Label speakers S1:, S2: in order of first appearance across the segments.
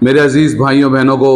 S1: मेरे अजीज़ भाइयों बहनों को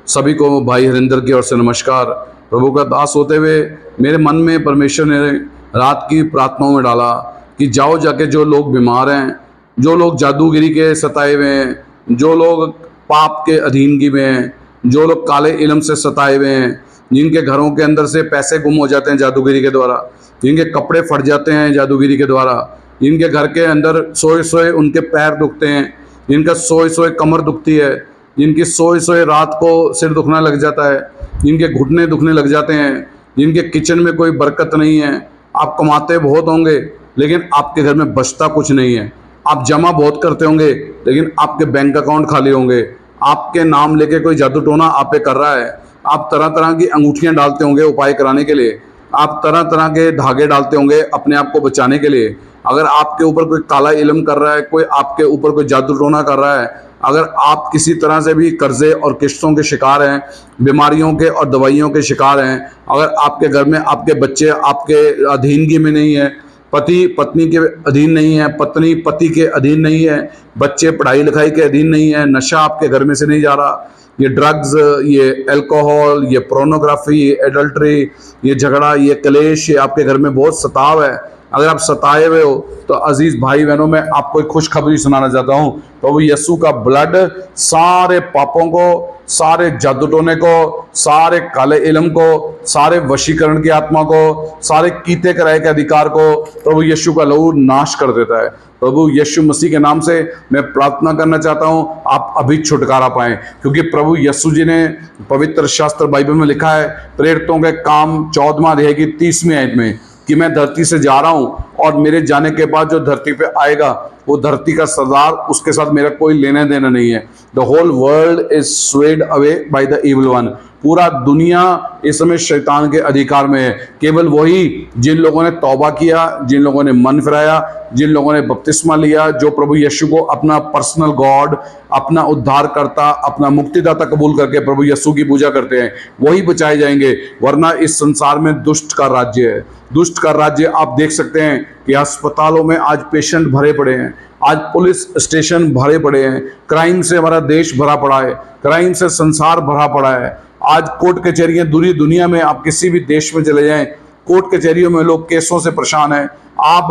S1: सभी को भाई हरिंदर की ओर से नमस्कार। प्रभु का दास होते हुए मेरे मन में परमेश्वर ने रात की प्रार्थनाओं में डाला कि जाओ जाके जो लोग बीमार हैं, जो लोग जादूगिरी के सताए हुए हैं, जो लोग पाप के अधीनगी में हैं, जो लोग काले इल्म से सताए हुए हैं, जिनके घरों के अंदर से पैसे गुम हो जाते हैं जादूगिरी के द्वारा, जिनके कपड़े फट जाते हैं जादूगिरी के द्वारा, जिनके घर के अंदर सोए सोए उनके पैर दुखते हैं, जिनका सोए सोए कमर दुखती है, जिनकी सोए सोए रात को सिर दुखना लग जाता है, जिनके घुटने दुखने लग जाते हैं, जिनके किचन में कोई बरकत नहीं है। आप कमाते बहुत होंगे लेकिन आपके घर में बचता कुछ नहीं है। आप जमा बहुत करते होंगे लेकिन आपके बैंक अकाउंट खाली होंगे। आपके नाम लेके कोई जादू टोना आप पे कर रहा है। आप तरह तरह की अंगूठियां डालते होंगे उपाय कराने के लिए, आप तरह तरह के धागे डालते होंगे अपने आप को बचाने के लिए। अगर आपके ऊपर कोई काला इल्म कर रहा है, कोई आपके ऊपर कोई जादू टोना कर रहा है, अगर आप किसी तरह से भी कर्जे और किस्तों के शिकार हैं, बीमारियों के और दवाइयों के शिकार हैं, अगर आपके घर में आपके बच्चे आपके अधीनगी में नहीं है, पति पत्नी के अधीन नहीं है, पत्नी पति के अधीन नहीं है, बच्चे पढ़ाई लिखाई के अधीन नहीं है, नशा आपके घर में से नहीं जा रहा, ये ड्रग्स, ये अल्कोहल, ये पोर्नोग्राफी, ये एडल्ट्री, ये झगड़ा, ये कलेश, ये आपके घर में बहुत सताव है, अगर आप सताए हुए हो तो अजीज भाई बहनों मैं आपको एक खुशखबरी सुनाना चाहता हूँ। प्रभु यीशु का ब्लड सारे पापों को, सारे जादू टोने को, सारे काले इल्म को, सारे वशीकरण की आत्मा को, सारे कीते कराए के अधिकार को प्रभु यीशु का लहू नाश कर देता है। प्रभु यीशु मसीह के नाम से मैं प्रार्थना करना चाहता हूँ आप अभी छुटकारा पाएं, क्योंकि प्रभु यीशु जी ने पवित्र शास्त्र बाइबल में लिखा है, प्रेरितों के काम 14वां अध्याय की 30वीं आयत में, कि मैं धरती से जा रहा हूं और मेरे जाने के बाद जो धरती पे आएगा वो धरती का सरदार, उसके साथ मेरा कोई लेना देना नहीं है। The whole world is swayed away by the evil one. पूरा दुनिया इस समय शैतान के अधिकार में है। केवल वही जिन लोगों ने तौबा किया, जिन लोगों ने मन फिराया, जिन लोगों ने बपतिस्मा लिया, जो प्रभु यीशु को अपना पर्सनल गॉड, अपना उद्धारकर्ता, अपना मुक्तिदाता कबूल करके प्रभु यीशु की पूजा करते हैं, वही बचाए जाएंगे। वरना इस संसार में दुष्ट का राज्य है। दुष्ट का राज्य आप देख सकते हैं कि अस्पतालों में आज पेशेंट भरे पड़े हैं, आज पुलिस स्टेशन भरे पड़े हैं, क्राइम से हमारा देश भरा पड़ा है, क्राइम से संसार भरा पड़ा है। आज कोर्ट कचहरियां दूरी दुनिया में, आप किसी भी देश में चले जाएं, कोर्ट कचहरियों में लोग केसों से परेशान हैं। आप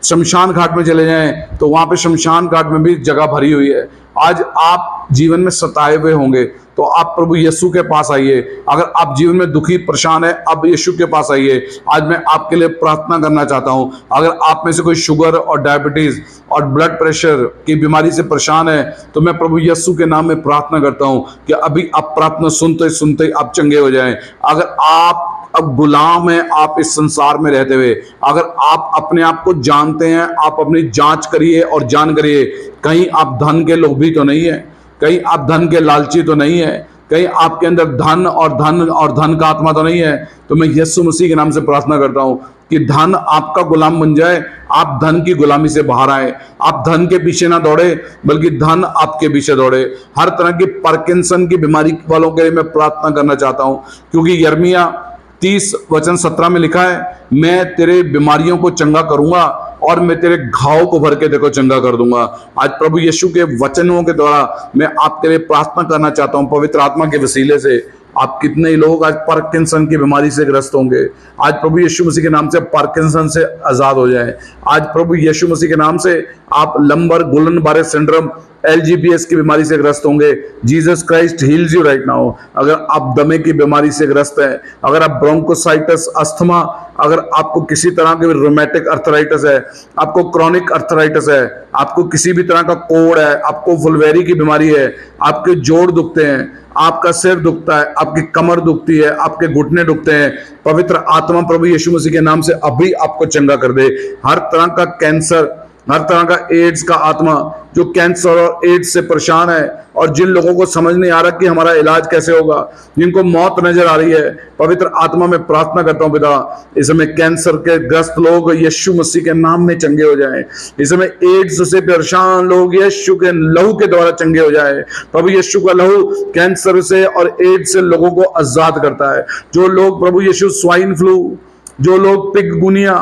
S1: शमशान घाट में चले जाएं तो वहां पे शमशान घाट में भी जगह भरी हुई है। आज आप जीवन में सताए हुए होंगे तो आप प्रभु यीशु के पास आइए। अगर आप जीवन में दुखी परेशान है, आप यीशु के पास आइए। आज मैं आपके लिए प्रार्थना करना चाहता हूं। अगर आप में से कोई शुगर और डायबिटीज और ब्लड प्रेशर की बीमारी से परेशान है तो मैं प्रभु यीशु के नाम में प्रार्थना करता हूं कि अभी आप प्रार्थना सुनते सुनते आप चंगे हो जाएं। अगर आप अब गुलाम है आप इस संसार में रहते हुए, अगर आप अपने आप को जानते हैं, आप अपनी जांच करिए और जान करिए, कहीं आप धन के लोभी तो नहीं है, कहीं आप धन के लालची तो नहीं है, कहीं आपके अंदर धन और धन का आत्मा तो नहीं है। तो मैं यीशु मसीह के नाम से प्रार्थना करता हूं कि धन आपका गुलाम बन जाए, आप धन की गुलामी से बाहर आए, आप धन के पीछे ना दौड़े बल्कि धन आपके पीछे दौड़े। हर तरह की पार्किंसन की बीमारी वालों के लिए मैं प्रार्थना करना चाहता हूं, क्योंकि यिर्मयाह 30:17 में लिखा है, मैं तेरे बीमारियों को चंगा करूंगा और मैं तेरे घाव को भर के देखो चंगा कर दूंगा। आज प्रभु यीशु के वचनों के द्वारा मैं आपके लिए प्रार्थना करना चाहता हूं, पवित्र आत्मा के वसीले से। आप कितने ही लोग आज पार्किंसन की बीमारी से ग्रस्त होंगे, आज प्रभु यीशु मसीह के नाम से पार्किंसन से आजाद हो जाएं। आज प्रभु यीशु मसीह के नाम से आप लंबर गुलन बारे सिंड्रोम, LGBS की बीमारी से ग्रस्त होंगे। Jesus Christ heels you right now. अगर आप दमे की बीमारी से ग्रस्त हैं, अगर आप ब्रोंकोसाइटिस, अस्थमा, अगर आपको किसी तरह के रोमेटिक अर्थराइटिस है, आपको क्रॉनिक अर्थराइटिस है, आपको किसी भी तरह का कोड़ है, आपको वुल्वेरी की बीमारी है, आपके जोड़ दुखते हैं, आपका सिर दुखता है, आपकी कमर दुखती है, आपके घुटने दुखते हैं, पवित्र आत्मा प्रभु यीशु मसीह के नाम से अभी आपको चंगा कर दे। हर तरह का कैंसर, हर तरह का एड्स का आत्मा, जो कैंसर और एड्स से परेशान है और जिन लोगों को समझ नहीं आ रहा कि हमारा इलाज कैसे होगा, जिनको मौत नजर आ रही है, पवित्र आत्मा में प्रार्थना करता हूं पिता, इस समय कैंसर के ग्रस्त लोग यीशु मसीह के नाम में चंगे हो जाएं। इस समय एड्स से परेशान लोग यीशु के लहू के द्वारा चंगे हो जाएं। प्रभु यीशु का लहू कैंसर से और एड्स से लोगों को आजाद करता है। जो लोग प्रभु यीशु स्वाइन फ्लू, जो लोग पिग गुनिया,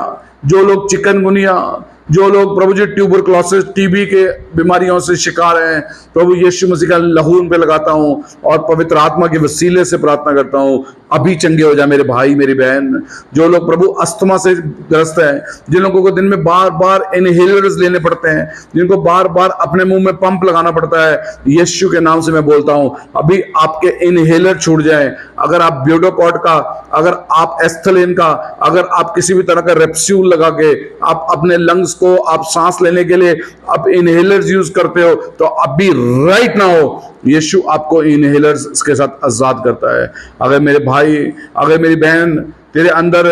S1: जो लोग चिकन गुनिया, जो लोग प्रभु जी ट्यूबरक्लोसिस टीबी के बीमारियों से शिकार हैं, प्रभु यीशु मसीह का लहू उन पे लगाता हूँ और पवित्र आत्मा के वसीले से प्रार्थना करता हूँ, अभी चंगे हो जाए मेरे भाई मेरी बहन। जो लोग प्रभु अस्थमा से ग्रस्त हैं, जिन लोगों को दिन में बार बार इनहेलर्स लेने पड़ते हैं, जिनको बार बार अपने मुंह में पंप लगाना पड़ता है, यीशु के नाम से मैं बोलता हूं अभी आपके इनहेलर छूट जाएं। अगर आप ब्यूडोकॉट का, अगर आप एस्थलीन का, अगर आप किसी भी तरह का रेप्स्यूल लगा के आप अपने लंग्स को आप सांस लेने के लिए आप इनहेलर्स यूज करते हो, तो अभी राइट ना हो यीशु आपको इनहेलर्स के साथ आजाद करता है। अगर मेरे भाई, अगर मेरी बहन, तेरे अंदर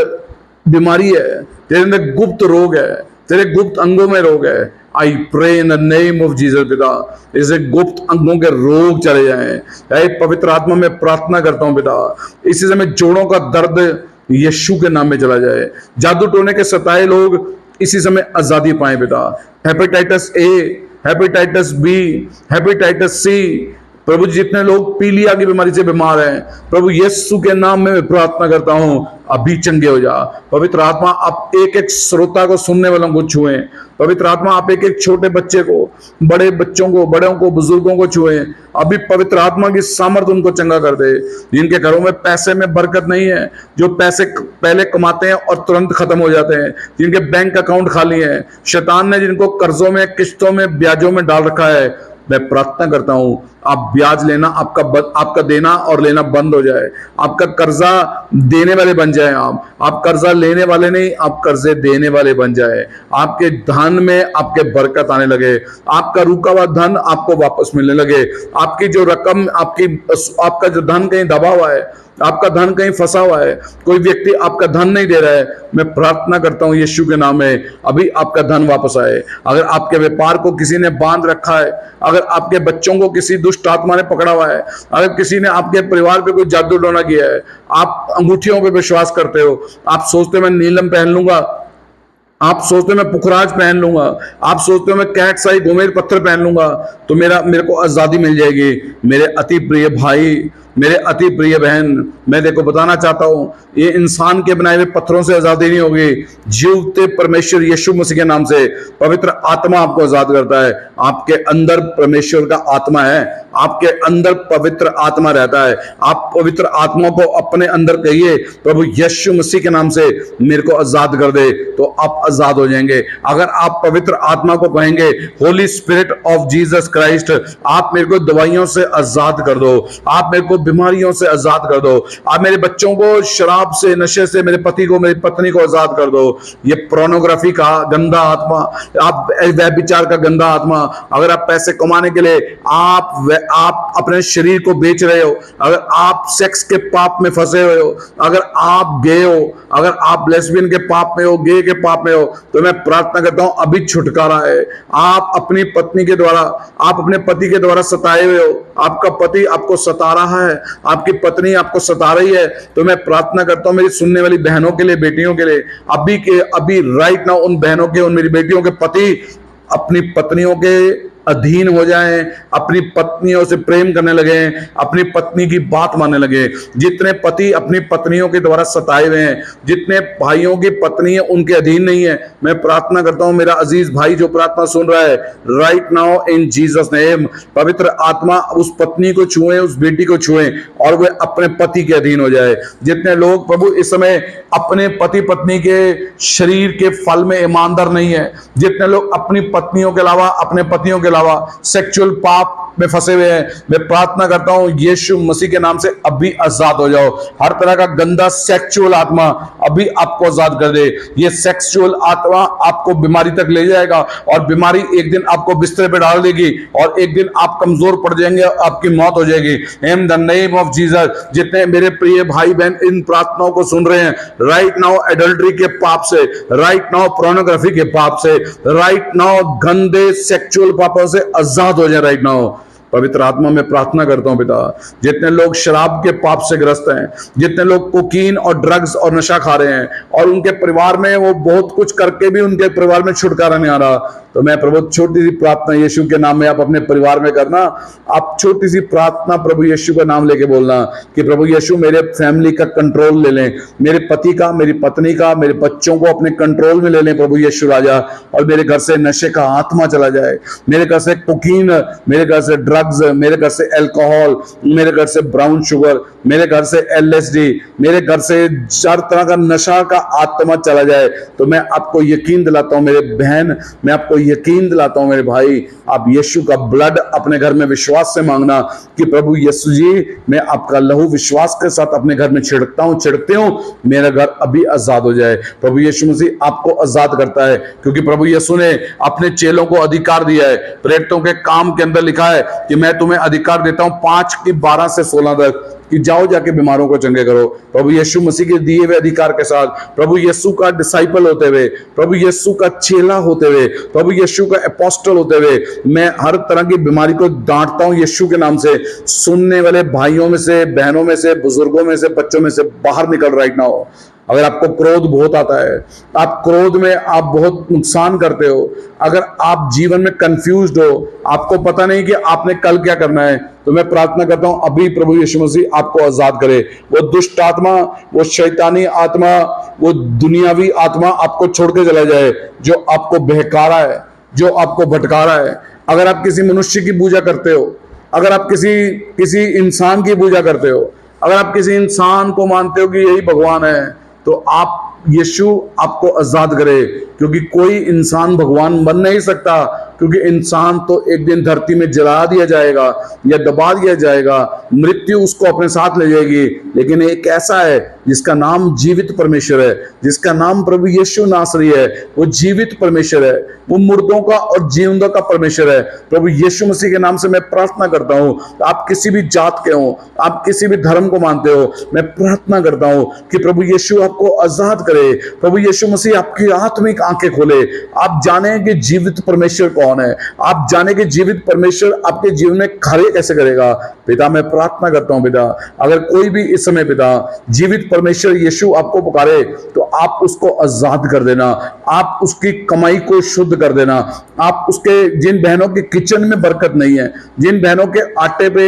S1: बीमारी है, तेरे अंदर गुप्त रोग है, तेरे गुप्त अंगों में रोग है, I pray in the name of Jesus पिता, इसे गुप्त अंगों के रोग चले जाएं। पवित्र आत्मा में प्रार्थना करता हूं पिता, इसी समय जोड़ों का दर्द यीशु के नाम में चला जाए। जादू टोने के सताए लोग इसी समय आजादी पाए पिता। Hepatitis A, hepatitis B, hepatitis C, प्रभु जितने लोग पीलिया की बीमारी से बीमार हैं, प्रभु यीशु के नाम में प्रार्थना करता हूं अभी चंगे हो जा। पवित्र आत्मा आप एक एक श्रोता को, सुनने वालों को छुएं। पवित्र आत्मा आप एक एक छोटे बच्चे को, बड़े बच्चों को, बड़ों को, बुजुर्गों को छुएं। अभी पवित्र आत्मा की सामर्थ्य उनको चंगा कर दे। जिनके घरों में पैसे में बरकत नहीं है, जो पैसे पहले कमाते हैं और तुरंत खत्म हो जाते हैं, जिनके बैंक अकाउंट खाली हैं, शैतान ने जिनको कर्जों में, किस्तों में, ब्याजों में डाल रखा है, मैं प्रार्थना करता हूं आप ब्याज लेना, आपका देना और लेना बंद हो जाए। आपका कर्जा देने वाले बन जाए। आप कर्जा लेने वाले नहीं, आप कर्जे देने वाले बन जाए। आपके धन में आपके बरकत आने लगे। आपका रुका हुआ धन आपको वापस मिलने लगे। आपकी जो रकम, आपका जो धन कहीं दबा हुआ है, आपका धन कहीं फंसा हुआ है, कोई व्यक्ति आपका धन नहीं दे रहा है, मैं प्रार्थना करता हूं यीशु के नाम में अभी आपका धन वापस आए। अगर आपके व्यापार को किसी ने बांध रखा है, अगर आपके बच्चों को किसी दुष्ट आत्मा ने पकड़ा हुआ है, अगर किसी ने आपके परिवार पे कोई जादू टोना किया है, आप अंगूठियों पे विश्वास करते हो, आप सोचते हो मैं नीलम पहन लूंगा, आप सोचते हो मैं पुखराज पहन लूंगा, आप सोचते हो मैं कैट साई घुमेर पत्थर पहन लूंगा तो मेरे को आजादी मिल जाएगी। मेरे अति प्रिय भाई, मेरे अति प्रिय बहन, मैं देखो बताना चाहता हूं, ये इंसान के बनाए हुए पत्थरों से आजादी नहीं होगी। जीवते परमेश्वर यीशु मसीह के नाम से पवित्र आत्मा आपको आजाद करता है। आपके अंदर परमेश्वर का आत्मा है, आपके अंदर पवित्र आत्मा रहता है। आप पवित्र आत्मा को अपने अंदर कहिए, प्रभु यीशु मसीह के नाम से मेरे को आजाद कर दे, तो आप आजाद हो जाएंगे। अगर आप पवित्र आत्मा को कहेंगे, Holi spirit of Jesus Christ, आप मेरे को दवाइयों से आजाद कर दो, आप मेरे को बीमारियों से आजाद कर दो, आप मेरे बच्चों को शराब से, नशे से, मेरे पति को, मेरी पत्नी को आजाद कर दो। ये पोर्नोग्राफी का गंदा आत्मा, आप व्यभिचार का गंदा आत्मा, अगर आप पैसे कमाने के लिए आप अपने शरीर को बेच रहे हो, अगर आप सेक्स के पाप में फंसे हुए हो, अगर आप गे हो, अगर आप लेस्बियन के पाप में हो, गे के पाप में हो, तो मैं प्रार्थना करता हूं अभी छुटकारा है। आप अपनी पत्नी के द्वारा, आप अपने पति के द्वारा सताए हुए हो, आपका पति आपको सता रहा है, आपकी पत्नी आपको सता रही है, तो मैं प्रार्थना करता हूं मेरी सुनने वाली बहनों के लिए, बेटियों के लिए, अभी राइट नाउ उन बहनों के, उन मेरी बेटियों के पति अपनी पत्नियों के अधीन हो जाएं, अपनी पत्नियों से प्रेम करने लगे, अपनी पत्नी की बात मानने लगे। जितने पति अपनी पत्नियों के द्वारा सताए हुए हैं, जितने भाइयों की पत्नी है उनके अधीन नहीं है, मैं प्रार्थना करता हूं मेरा अजीज भाई जो प्रार्थना सुन रहा है, right now in Jesus name, पवित्र आत्मा उस पत्नी को छुए, उस बेटी को छुए और वह अपने पति के अधीन हो जाए। जितने लोग प्रभु इस समय अपने पति पत्नी के शरीर के फल में ईमानदार नहीं है, जितने लोग अपनी पत्नियों के अलावा, अपने पतियों के अलावा सेक्सुअल पाप में फंसे हुए हैं, मैं प्रार्थना करता हूं यीशु मसीह के नाम से अभी आजाद हो जाओ। हर तरह का गंदा सेक्सुअल आत्मा अभी आपको आजाद कर दे। ये सेक्सुअल आत्मा आपको बीमारी तक ले जाएगा और बीमारी एक दिन आपको बिस्तर पे डाल देगी और एक दिन आप कमजोर पड़ जाएंगे, आपकी मौत हो जाएगी। इन द नेम ऑफ जीसस, जितने मेरे प्रिय भाई बहन इन प्रार्थनाओं को सुन रहे हैं, राइट नाउ एडल्ट्री के पाप से, राइट नाउ पोर्नोग्राफी के पाप से, राइट नाउ गंदे सेक्सुअल पापों से आजाद हो जाए। राइट नाउ पवित्र आत्मा में प्रार्थना करता हूं पिता, जितने लोग शराब के पाप से ग्रस्त हैं, जितने लोग कोकीन और ड्रग्स और नशा खा रहे हैं और उनके परिवार में वो बहुत कुछ करके भी उनके परिवार में छुटकारा नहीं आ रहा, तो मैं प्रभु छोटी सी प्रार्थना यीशु के नाम में आप अपने परिवार में करना। आप छोटी सी प्रार्थना प्रभु यीशु का नाम लेके बोलना कि प्रभु यीशु मेरे फैमिली का कंट्रोल ले लें, मेरे पति का, मेरी पत्नी का, मेरे बच्चों को अपने कंट्रोल में ले लें प्रभु यीशु राजा, और मेरे घर से नशे का आत्मा चला जाए, मेरे घर से कोकीन, मेरे घर से ड्रग्स, मेरे घर से अल्कोहल, मेरे घर से ब्राउन शुगर, मेरे घर से LSD, मेरे घर से हर तरह का नशा का आत्मा चला जाए। तो मैं आपको यकीन दिलाता हूं मेरे बहन, मैं आपको यकीन दिलाता हूं मेरे भाई, आप यीशु का ब्लड अपने घर में विश्वास से मांगना कि प्रभु यीशु जी मैं आपका लहू विश्वास के साथ अपने घर में छिड़कते हूं, मेरा घर अभी आजाद हो जाए। प्रभु यीशु मसीह आपको आजाद करता है, क्योंकि प्रभु यीशु ने अपने चेलों को अधिकार दिया है। प्रेरितों के काम के अंदर लिखा है कि मैं तुम्हें अधिकार देता हूं 5:12 से 16 तक कि जाओ जाके बीमारों को चंगे करो। प्रभु यीशु मसीह के दिए हुए अधिकार के साथ, प्रभु यीशु का डिसाइपल होते हुए, प्रभु यीशु का चेला होते हुए, प्रभु यीशु का अपोस्टल होते हुए, मैं हर तरह की बीमारी को डांटता हूं यीशु के नाम से। सुनने वाले भाइयों में से, बहनों में से, बुजुर्गों में से, बच्चों में से बाहर निकल राइट नाउ। अगर आपको क्रोध बहुत आता है, आप क्रोध में आप बहुत नुकसान करते हो, अगर आप जीवन में कंफ्यूज्ड हो, आपको पता नहीं कि आपने कल क्या करना है, तो मैं प्रार्थना करता हूं अभी प्रभु यीशु मसीह आपको आजाद करे। वो दुष्ट आत्मा, वो शैतानी आत्मा, वो दुनियावी आत्मा आपको छोड़ के चला जाए जो आपको बहका रहा है, जो आपको भटका रहा है। अगर आप किसी मनुष्य की पूजा करते हो, अगर आप किसी इंसान की पूजा करते हो, अगर आप किसी इंसान को मानते हो कि यही भगवान है, तो आप यीशु आपको आजाद करे, क्योंकि कोई इंसान भगवान बन नहीं सकता, क्योंकि इंसान तो एक दिन धरती में जला दिया जाएगा या दबा दिया जाएगा, मृत्यु उसको अपने साथ ले जाएगी। लेकिन एक ऐसा है जिसका नाम जीवित परमेश्वर है, जिसका नाम प्रभु यीशु नासरी है, वो जीवित परमेश्वर है, वो मुर्दों का और जीवंतों का परमेश्वर है। प्रभु यीशु मसीह के नाम से मैं प्रार्थना करता हूं, आप किसी भी जात के हो, आप किसी भी धर्म को मानते हो, मैं प्रार्थना करता हूं कि प्रभु यीशु आपको आजाद करे। प्रभु यीशु मसीह आपकी आत्मिक आंखें खोले, आप जाने कि जीवित परमेश्वर कौन है, आप जाने कि जीवित परमेश्वर आपके जीवन में कार्य कैसे करेगा। पिता मैं प्रार्थना करता हूं पिता, अगर कोई भी इस समय पिता जीवित परमेश्वर यीशु आपको पुकारे, तो आप उसको आजाद कर देना, आप उसकी कमाई को शुद्ध कर देना। आप उसके, जिन बहनों के किचन में बरकत नहीं है, जिन बहनों के आटे पे,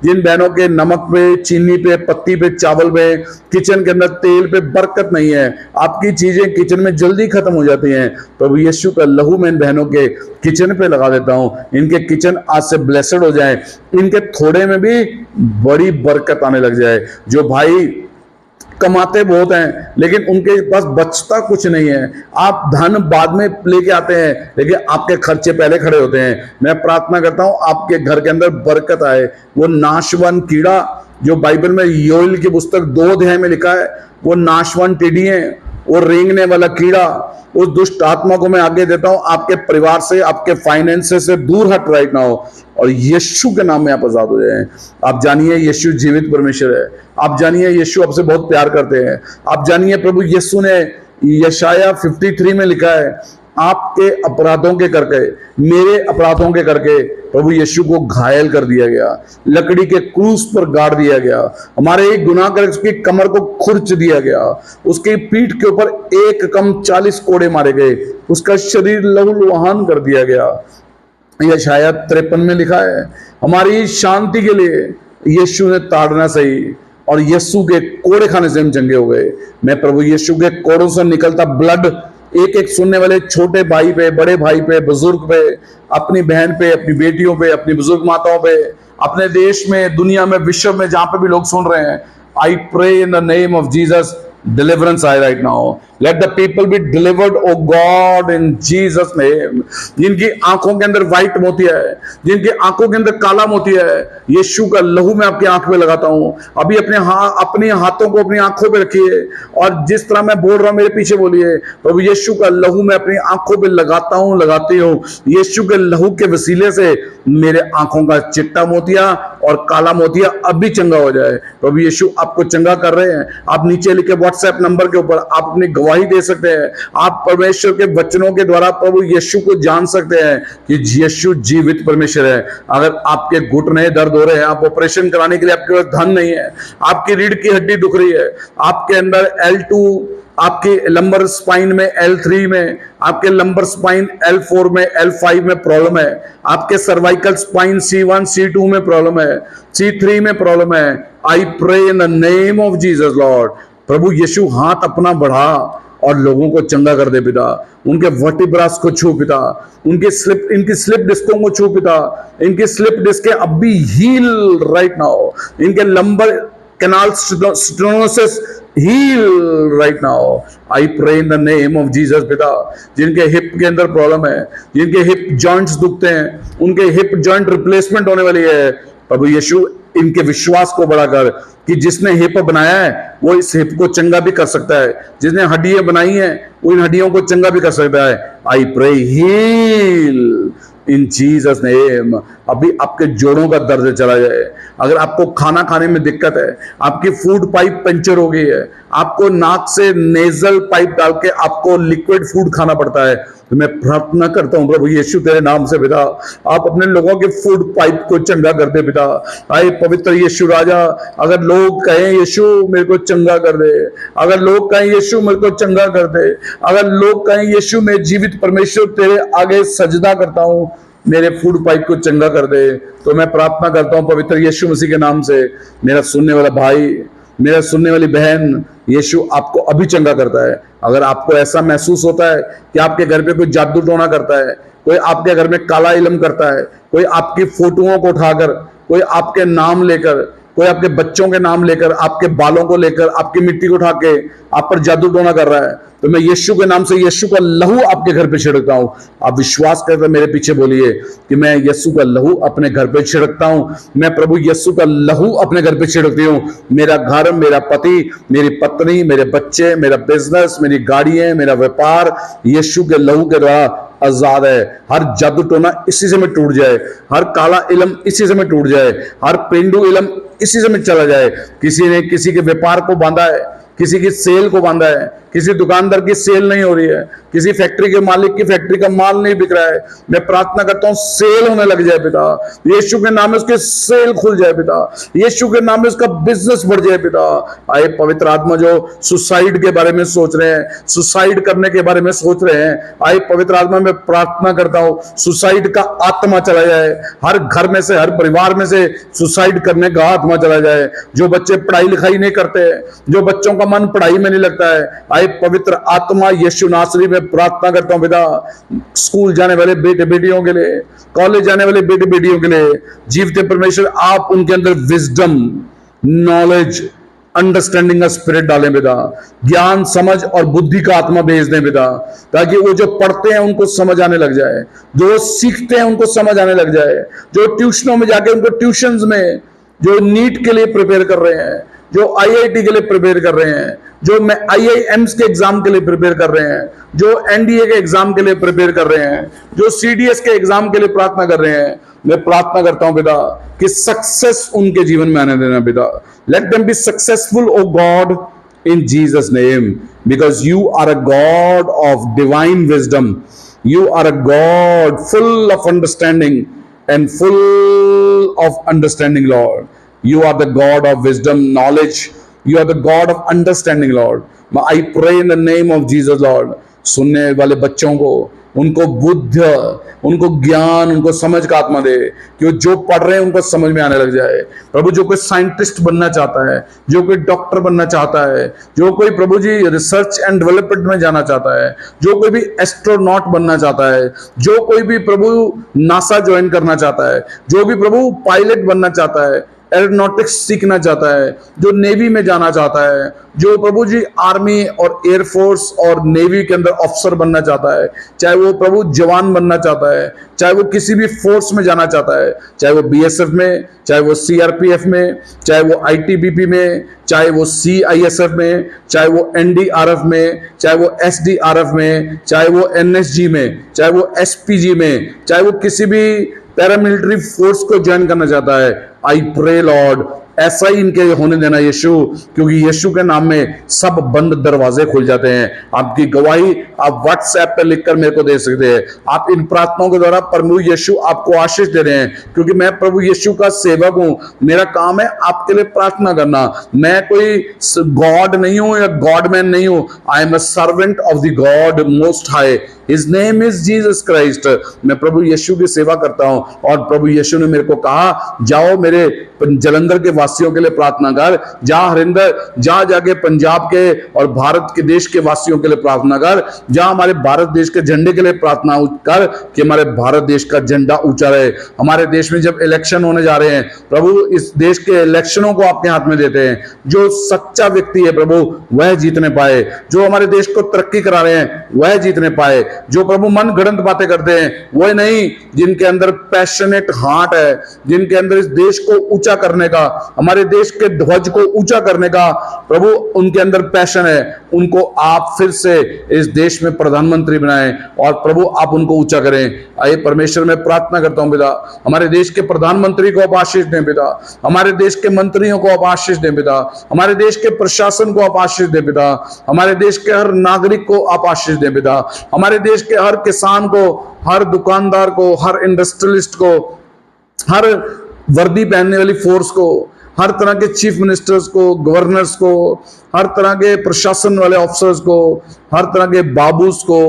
S1: जिन बहनों के नमक पे, चीनी पे, पत्ती पे, चावल पे, किचन के अंदर तेल पे बरकत नहीं है, आपकी चीजें किचन में जल्दी खत्म हो जाती हैं, प्रभु यीशु का लहू मैं इन बहनों के किचन पे लगा देता हूं। इनके किचन आज से ब्लेसड हो जाए, इनके थोड़े में भी बड़ी बरकत आने लग जाए। जो भाई कमाते बहुत हैं लेकिन उनके पास बचता कुछ नहीं है, आप धन बाद में लेके आते हैं लेकिन आपके खर्चे पहले खड़े होते हैं। मैं प्रार्थना करता हूं आपके घर के अंदर बरकत आए। वो नाशवान कीड़ा जो बाइबल में योएल की पुस्तक 2 अध्याय में लिखा है, वो नाशवान टिड्डी है, वो रेंगने वाला कीड़ा, उस दुष्ट आत्मा को मैं आगे देता हूं, आपके परिवार से, आपके फाइनेंसेस से दूर हट राइट ना हो, और यीशु के नाम में आप आजाद हो जाएं। आप जानिए यीशु जीवित परमेश्वर है, आप जानिए यीशु आपसे बहुत प्यार करते हैं, आप जानिए प्रभु यीशु ने यशाया 53 में लिखा है, आपके अपराधों के करके, मेरे अपराधों के करके प्रभु यीशु को घायल कर दिया गया, लकड़ी के क्रूस पर गाड़ दिया गया, हमारे एक गुनाह कर उसकी कमर को खुरच दिया गया, उसकी पीठ के ऊपर एक कम 40 कोड़े मारे गए, उसका शरीर लहूलुहान कर दिया गया। यशाया 53 में लिखा है, हमारी शांति के लिए यीशु ने ताड़ना सही और यीशु के कोड़े खाने से हम चंगे हो गए। मैं प्रभु यीशु के कोड़ों से निकलता ब्लड एक एक सुनने वाले छोटे भाई पे, बड़े भाई पे, बुजुर्ग पे, अपनी बहन पे, अपनी बेटियों पे, अपनी बुजुर्ग माताओं पे, अपने देश में, दुनिया में, विश्व में जहां पे भी लोग सुन रहे हैं, I pray in the name of Jesus, deliverance I right now, let the people be delivered oh God in Jesus name। जिनकी आंखों के अंदर व्हाइट मोतिया है, जिनकी आंखों के अंदर काला मोतिया है, यीशु का लहू मैं आपकी आंख पे लगाता हूं। अभी अपने हाथों को अपनी आंखों पे रखिए और जिस तरह मैं बोल रहा हूं मेरे पीछे बोलिए, प्रभु यीशु का लहू मैं अपनी आंखों पे लगाता हूं, लगाती हूं। यीशु के लहू के वसीले से मेरे आंखों का चिट्टा मोतिया और काला मोतिया अभी चंगा हो जाए। प्रभु यीशु आपको चंगा कर रहे हैं। आप नीचे लिखे व्हाट्सएप नंबर के ऊपर आप अपनी गवाही दे सकते हैं, आप परमेश्वर के वचनों के द्वारा प्रभु यीशु को जान सकते हैं कि यीशु जीवित परमेश्वर है। अगर आपके घुटने दर्द हो रहे हैं, आप ऑपरेशन कराने के लिए आपके पास धन नहीं है, आपकी रीढ़ की हड्डी दुख रही है, आपके अंदर L2, आपके लंबर स्पाइन में L3 में, आपके लंबर स्पाइन L4 में, L5 में प्रॉब्लम है, आपके सर्वाइकल स्पाइन C1 C2 में प्रॉब्लम है, C3 में प्रॉब्लम है, I pray in the name of Jesus Lord, प्रभु यीशु हाथ अपना बढ़ा और लोगों को चंगा कर दे पिता, उनके वर्टिब्रास को छू पिता, इनकी स्लिप डिस्कों को छू पिता, इनकी स्लिप डिस्क अब भी हील राइट नाउ, इनके lumbar canal stenosis heal right now. I pray in the name of Jesus पिता, जिनके हिप के अंदर प्रॉब्लम है, जिनके हिप जॉइंट्स दुखते हैं, उनके हिप जॉइंट रिप्लेसमेंट होने वाली है, प्रभु यीशु इनके विश्वास को बढ़ाकर कि जिसने हिप बनाया है वो इस हिप को चंगा भी कर सकता है, जिसने हड्डियां बनाई हैं वो इन हड्डियों को चंगा भी कर सकता है। I pray heal in Jesus name. अभी आपके जोड़ों का दर्द चला जाए, अगर आपको खाना खाने में दिक्कत है, आपकी फूड पाइप पंचर हो गई है, आपको नाक से नेजल पाइप डाल के आपको लिक्विड फूड खाना पड़ता है, तो मैं प्रार्थना करता हूं प्रभु यीशु तेरे नाम से पिता, आप अपने लोगों के फूड पाइप को चंगा कर दे पिता। आए पवित्र यीशु राजा, अगर लोग कहें यीशु मेरे को चंगा कर दे, अगर लोग कहें यीशु मेरे को चंगा कर दे, अगर लोग कहें यीशु मैं जीवित परमेश्वर तेरे आगे सजदा करता हूं, मेरे फूड पाइप को चंगा कर दे, तो मैं प्रार्थना करता हूं पवित्र यीशु मसीह के नाम से, मेरा सुनने वाला भाई, मेरा सुनने वाली बहन, यीशु आपको अभी चंगा करता है। अगर आपको ऐसा महसूस होता है कि आपके घर पे कोई जादू टोना करता है, कोई आपके घर में काला इलम करता है, कोई आपकी फोटोओं को उठाकर, कोई आपके नाम लेकर, कोई आपके बच्चों के नाम लेकर, आपके बालों को लेकर, आपकी मिट्टी को उठा के आप पर जादू टोना कर रहा है, तो मैं यीशु के नाम से यीशु का लहू आपके घर पे छिड़कता हूं। आप विश्वास करके मेरे पीछे बोलिए कि मैं यीशु का लहू अपने घर पे छिड़कता हूं, मैं प्रभु यीशु का लहू अपने घर पे छिड़कती हूं। मेरा घर, मेरा पति, मेरी पत्नी, मेरे बच्चे, मेरा बिजनेस, मेरी गाड़ियां, मेरा व्यापार यीशु के लहू के द्वारा आजाद है। हर जादू टोना इसी से में टूट जाए, हर काला इलम इसी से में टूट जाए, हर पेंडू इलम इसी से में चला जाए। किसी ने किसी के व्यापार को बांधा है, किसी की सेल को बांधा है, किसी दुकानदार की सेल नहीं हो रही है, किसी फैक्ट्री के मालिक की फैक्ट्री का माल नहीं बिक रहा है, मैं प्रार्थना करता हूं सेल होने लग जाए पिता, यीशु के नाम में उसके सेल खुल जाए पिता, यीशु के नाम में उसका बिजनेस बढ़ जाए पिता। आए पवित्र आत्मा जो सुसाइड के बारे में सोच रहे हैं, सुसाइड करने के बारे में सोच रहे हैं, आए पवित्र आत्मा में प्रार्थना करता हूं सुसाइड का आत्मा चला जाए, हर घर में से, हर परिवार में से सुसाइड करने का आत्मा चला जाए। जो बच्चे पढ़ाई लिखाई नहीं करते, जो बच्चों का मन पढ़ाई में नहीं लगता है, आए पवित्र आत्मा यीशु नासरी में प्रार्थना करता हूं पिता, स्कूल जाने वाले बेटे बेटियों के लिए, कॉलेज जाने वाले बेटे बेटियों के लिए, जीवते परमेश्वर आप उनके अंदर विजडम, नॉलेज, अंडरस्टैंडिंग का स्पिरिट डालें पिता, ज्ञान, समझ और बुद्धि का आत्मा भेज दें पिता, ताकि वो जो पढ़ते हैं उनको समझ आने लग जाए, जो सीखते हैं उनको समझ आने लग जाए, जो ट्यूशनों में जाके उनको ट्यूशंस में जो नीट के लिए प्रिपेयर कर रहे हैं, जो आईआईटी के लिए प्रिपेयर कर रहे हैं, जो आईआईएम्स के एग्जाम के लिए प्रिपेयर कर रहे हैं, जो एनडीए के एग्जाम के लिए प्रिपेयर कर रहे हैं, जो सीडीएस के एग्जाम के लिए प्रार्थना कर रहे हैं, मैं प्रार्थना करता हूं पिता कि सक्सेस उनके जीवन में आने देना पिता। Let them be successful O God in Jesus name, because you are a God of divine wisdom, you are a God full of understanding and full of understanding, Lord. You are the God of wisdom, knowledge. You are the God of understanding, Lord. I pray in the name of Jesus, Lord. सुनने वाले बच्चों को, उनको बुद्धि, उनको ज्ञान, उनको समझ का आत्मा दे कि वो जो पढ़ रहे हैं उनको समझ में आने लग जाए। प्रभु जो कोई साइंटिस्ट बनना चाहता है, जो कोई डॉक्टर बनना चाहता है, जो कोई प्रभु जी रिसर्च एंड डेवलपमेंट में जाना चाहता है, जो कोई भी एस्ट्रोनॉट बनना चाहता है, जो कोई भी प्रभु नासा ज्वाइन करना चाहता है, जो भी प्रभु पायलट बनना चाहता है, एरोनॉटिक्स सीखना चाहता है, जो नेवी में जाना चाहता है, जो प्रभु जी आर्मी और एयरफोर्स और नेवी के अंदर ऑफिसर बनना चाहता है, चाहे वो प्रभु जवान बनना चाहता है, चाहे वो किसी भी फोर्स में जाना चाहता है, चाहे वो बीएसएफ में, चाहे वो सीआरपीएफ में, चाहे वो आईटीबीपी में, चाहे वो सीआईएसएफ में, चाहे वो एनडीआरएफ में, चाहे वो एसडीआरएफ में, चाहे वो एनएसजी में, चाहे वो एसपीजी में, चाहे वो किसी भी पैरामिलिट्री फोर्स को ज्वाइन करना चाहता है, आई प्रे लॉर्ड ऐसा ही इनके होने देना यीशु, क्योंकि यीशु के नाम में सब बंद दरवाजे खुल जाते हैं। आपकी गवाही आप व्हाट्सएप पे लिखकर मेरे को दे सकते हैं। आप इन प्रार्थनाओं के द्वारा प्रभु यीशु आपको आशीष दे रहे हैं, क्योंकि मैं प्रभु यीशु का सेवक हूं। मेरा काम है आपके लिए प्रार्थना करना। मैं कोई गॉड नहीं हूं या गॉडमैन नहीं हूं। I am a servant of the God most high. His name is Jesus Christ। मैं प्रभु यीशु की सेवा करता हूं, और प्रभु यीशु ने मेरे को कहा जाओ मेरे जलंधर के वासियों के लिए प्रार्थना कर, जा हरिंदर, जा जाके पंजाब के और भारत के देश के वासियों के लिए प्रार्थना कर, जा हमारे भारत देश के झंडे के लिए प्रार्थना कर कि हमारे भारत देश का झंडा ऊंचा रहे। हमारे देश में जब इलेक्शन होने जा रहे हैं प्रभु, इस देश के इलेक्शनों को आपके हाथ में देते हैं। जो सच्चा व्यक्ति है प्रभु वह जीतने पाए, जो हमारे देश को तरक्की करा रहे हैं वह जीतने पाए। जो प्रभु मन गढ़ंत बातें करते हैं वह नहीं, जिनके अंदर पैशनेट हार्ट है, जिनके अंदर इस देश को ऊंचा करने का, हमारे देश के ध्वज को ऊंचा करने का प्रभु उनके अंदर पैशन है, उनको आप फिर से इस देश में प्रधानमंत्री बनाएं और प्रभु आप उनको ऊंचा करें। आइए परमेश्वर में प्रार्थना करता हूं पिता, हमारे देश के प्रधानमंत्री को आप आशीष दें पिता, हमारे देश के मंत्रियों को आप आशीष दें पिता, हमारे देश के प्रशासन को आप आशीष दें पिता, हमारे देश के हर नागरिक को आप आशीष दें पिता, हमारे देश के हर किसान को, हर दुकानदार को, हर इंडस्ट्रियलिस्ट को, हर वर्दी पहनने वाली फोर्स को, हर तरह के चीफ मिनिस्टर्स को, गवर्नर्स को, हर तरह के प्रशासन वाले ऑफिसर्स को, हर तरह के बाबूस को,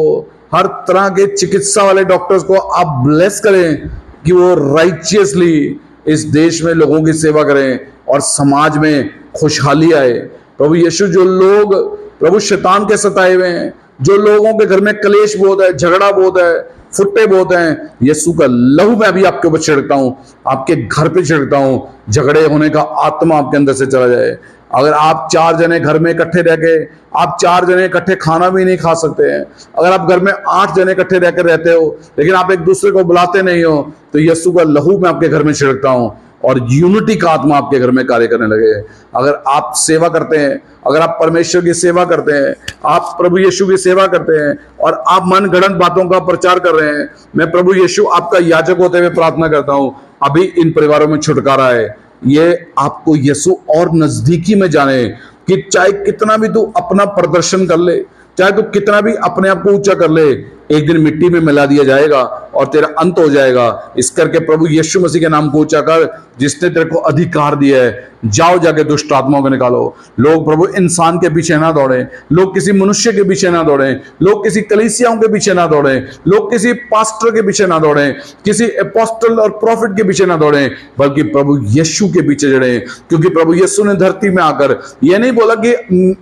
S1: हर तरह के चिकित्सा वाले डॉक्टर्स को आप ब्लेस करें कि वो राइचियसली इस देश में लोगों की सेवा करें और समाज में खुशहाली आए। प्रभु यीशु, जो लोग प्रभु शैतान के सताए हुए हैं, जो लोगों के घर में कलेश बहुत है, झगड़ा बहुत है, फुट्टे बहुत हैं, यीशु का लहू मैं भी आपके ऊपर छिड़कता हूं, आपके घर पे छिड़कता हूं। झगड़े होने का आत्मा आपके अंदर से चला जाए। अगर आप 4 जने घर में इकट्ठे रह के, आप 4 जने इकट्ठे खाना भी नहीं खा सकते हैं, अगर आप घर में 8 जने इकट्ठे रहकर रहते हो लेकिन आप एक दूसरे को बुलाते नहीं हो, तो यीशु का लहू मैं आपके घर में छिड़कता हूं और यूनिटी का आत्मा आपके घर में कार्य करने लगे। अगर आप सेवा करते हैं, अगर आप परमेश्वर की सेवा करते हैं, आप प्रभु यीशु की सेवा करते हैं और आप मन गढ़ंत बातों का प्रचार कर रहे हैं, मैं प्रभु यीशु आपका याजक होते हुए प्रार्थना करता हूं, अभी इन परिवारों में छुटकारा है। ये आपको यीशु और नजदीकी में जाने कि चाहे कितना भी तू अपना प्रदर्शन कर ले, चाहे तू कितना भी अपने आप को ऊंचा कर ले, एक दिन मिट्टी में मिला दिया जाएगा और तेरा अंत हो जाएगा। इस करके प्रभु यीशु मसीह के नाम को ऊंचा कर, जिसने तेरे को अधिकार दिया है। जाओ जाके दुष्ट आत्माओं को निकालो। लोग प्रभु इंसान के पीछे ना दौड़े, लोग किसी मनुष्य के पीछे ना दौड़े, लोग किसी कलीसियाओं के पीछे ना दौड़े, लोग किसी पास्टर के पीछे ना दौड़े, किसी अपोस्टल और प्रॉफिट के पीछे ना दौड़े, बल्कि प्रभु यीशु के पीछे जड़े। क्योंकि प्रभु यीशु ने धरती में आकर यह नहीं बोला कि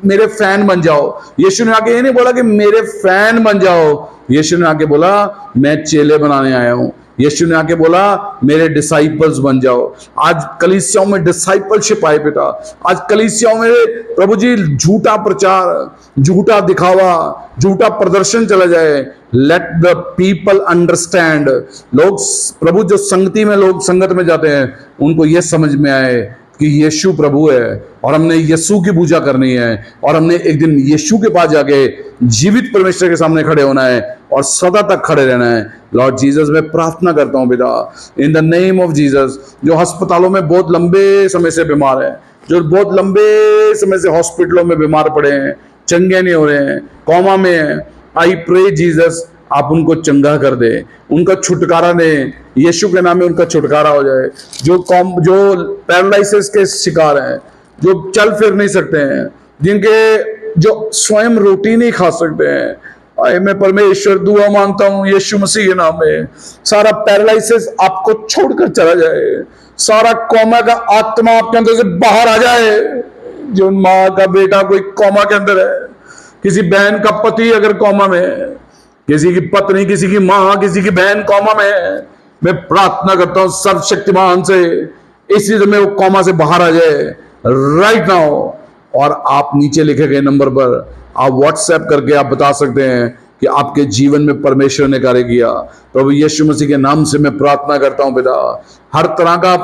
S1: मेरे फैन बन जाओ, यीशु ने आके ये नहीं बोला कि मेरे फैन बन जाओ, यीशु ने आके बोला मैं चेले बनाने आया हूं। यीशु ने आके बोला मेरे डिसाइपल्स बन जाओ। आज कलीसियाओं में डिसाइपलशिप आए पिता, आज कलीसियाओं में प्रभु जी झूठा प्रचार, झूठा दिखावा, झूठा प्रदर्शन चला जाए। Let the people understand. लोग प्रभु जो संगति में लोग संगत में जाते हैं उनको यह समझ में आए कि यीशु प्रभु है और हमने यीशु की पूजा करनी है और हमने एक दिन यीशु के पास जाके जीवित परमेश्वर के सामने खड़े होना है और सदा तक खड़े रहना है। लॉर्ड जीसस, मैं प्रार्थना करता हूं पिता, इन द नेम ऑफ जीसस, जो अस्पतालों में बहुत लंबे समय से बीमार है, जो बहुत लंबे समय से हॉस्पिटलों में बीमार पड़े हैं, चंगे नहीं हो रहे हैं, कोमा में हैं, आई प्रे जीसस आप उनको चंगा कर दे, उनका छुटकारा दे, यीशु के नाम में उनका छुटकारा हो जाए। जो पैरालिसिस के शिकार हैं, जो चल फिर नहीं सकते हैं, जिनके जो स्वयं रोटी नहीं खा सकते हैं, आए मैं परमेश्वर दुआ मांगता हूं यीशु मसीह के नाम में, सारा पैरालिसिस आपको छोड़कर चला जाए, सारा कोमा का आत्मा आपके अंदर से बाहर आ जाए। जो माँ का बेटा कोई कोमा के अंदर है, किसी बहन का पति अगर कोमा में है, किसी की पत्नी, किसी की माँ, किसी की बहन कोमा में है, मैं प्रार्थना करता हूं सर्वशक्तिमान से इसी समय वो कोमा से बाहर आ जाए राइट नाउ। और आप नीचे लिखे गए नंबर पर आप व्हाट्सएप करके आप बता सकते हैं कि आपके जीवन में परमेश्वर ने कार्य किया। प्रभु यीशु मसीह के नाम से मैं प्रार्थना करता हूं पिता, हर तरह का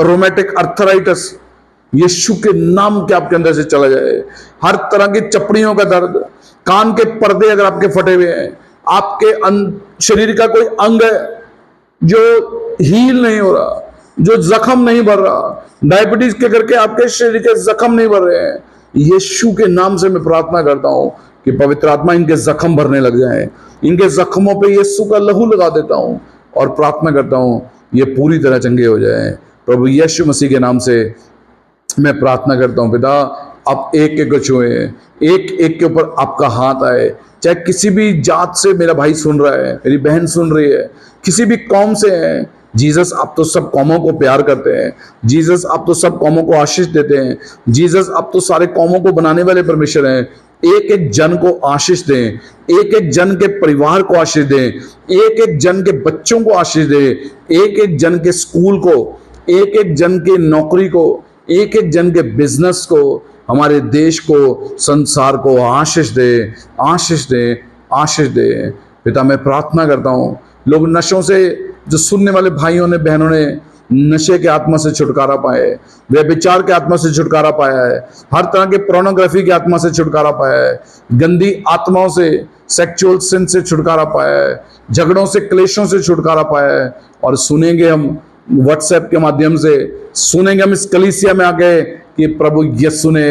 S1: रोमेटिक अर्थराइटिस यीशु के नाम के आपके अंदर से चला जाए। हर तरह की चपड़ियों का दर्द, कान के पर्दे अगर आपके फटे हुए हैं, आपके शरीर का कोई अंग है जो हील नहीं हो रहा, जो जख्म नहीं भर रहा, डायबिटीज के करके आपके शरीर के जख्म नहीं भर रहे हैं, यीशु के नाम से मैं प्रार्थना करता हूं कि पवित्र आत्मा इनके जख्म भरने लग जाए। इनके जख्मों पे यीशु का लहू लगा देता हूं और प्रार्थना करता हूं ये पूरी तरह चंगे हो जाए। प्रभु यीशु मसीह के नाम से मैं प्रार्थना करता हूं पिता, आप एक एक को छुए, एक एक के ऊपर आपका हाथ आए। चाहे किसी भी जात से मेरा भाई सुन रहा है, मेरी बहन सुन रही है, किसी भी कौम से है, जीसस आप तो सब कौमों को प्यार करते हैं। जीसस आप तो सब कौमों को आशीष देते हैं। जीसस आप तो सारे कौमों को बनाने वाले परमेश्वर हैं। एक एक जन को आशीष दें, एक एक जन के परिवार को आशीष दें, एक एक जन के बच्चों को आशीष दें, एक एक जन के स्कूल को, एक एक जन के नौकरी को, एक एक जन के बिजनेस को, हमारे देश को, संसार को आशीष दे, आशीष दे, आशीष दे। पिता मैं प्रार्थना करता हूँ लोग नशों से, जो सुनने वाले भाइयों ने बहनों ने नशे के आत्मा से छुटकारा पाए, व्यभिचार के आत्मा से छुटकारा पाया है, हर तरह के पोर्नोग्राफी की आत्मा से छुटकारा पाया है, गंदी आत्माओं से, सेक्सुअल सिन से छुटकारा पाया है, झगड़ों से, क्लेशों से छुटकारा पाया है। और सुनेंगे हम व्हाट्सएप के माध्यम से, सुनेंगे हम इस कलीसिया में आके कि प्रभु यीशु ने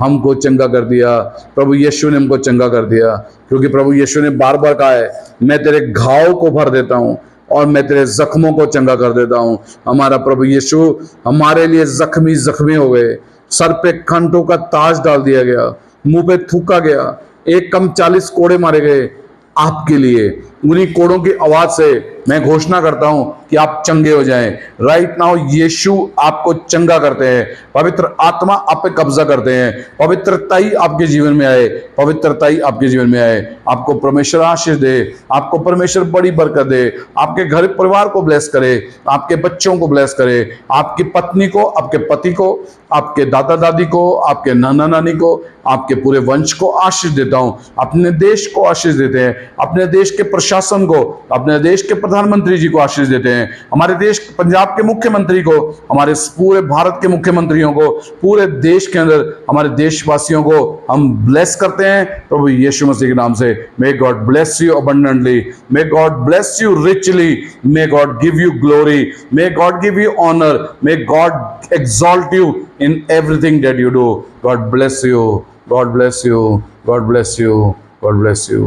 S1: हमको चंगा कर दिया, प्रभु यीशु ने हमको चंगा कर दिया। क्योंकि प्रभु यीशु ने बार बार कहा है, मैं तेरे घाव को भर देता हूँ और मैं तेरे जख्मों को चंगा कर देता हूँ। हमारा प्रभु यीशु हमारे लिए जख्मी जख्मी हो गए, सर पे कांटों का ताज डाल दिया गया, मुंह पे थूका गया, एक कम 40 कोड़े मारे गए आपके लिए। उन्हीं कोड़ों की आवाज से मैं घोषणा करता हूं कि आप चंगे हो जाएं। राइट नाउ यीशु आपको चंगा करते हैं, पवित्र आत्मा आप पे कब्जा करते हैं, पवित्रता ही आपके जीवन में आए, पवित्रता ही आपके जीवन में आए। आपको परमेश्वर आशीष दे, आपको परमेश्वर बड़ी बरकत दे, आपके घर परिवार को ब्लेस करे, आपके बच्चों को ब्लेस करे, आपकी पत्नी को, आपके पति को, आपके दादा दादी को, आपके नाना नानी को, आपके पूरे वंश को आशीष देता हूं। अपने देश को आशीष देते हैं, अपने देश के प्रशासन को, अपने देश के प्रधानमंत्री जी को आशीष देते हैं, हमारे देश पंजाब के मुख्यमंत्री को, हमारे पूरे भारत के मुख्यमंत्रियों को, पूरे देश के अंदर हमारे देशवासियों को हम ब्लेस करते हैं प्रभु यीशु मसीह के नाम से। May God bless you abundantly, may God bless you richly, may God give you glory, may God give you honour, may God exalt you in everything that you do. God bless you, God bless you, God bless you, God bless you.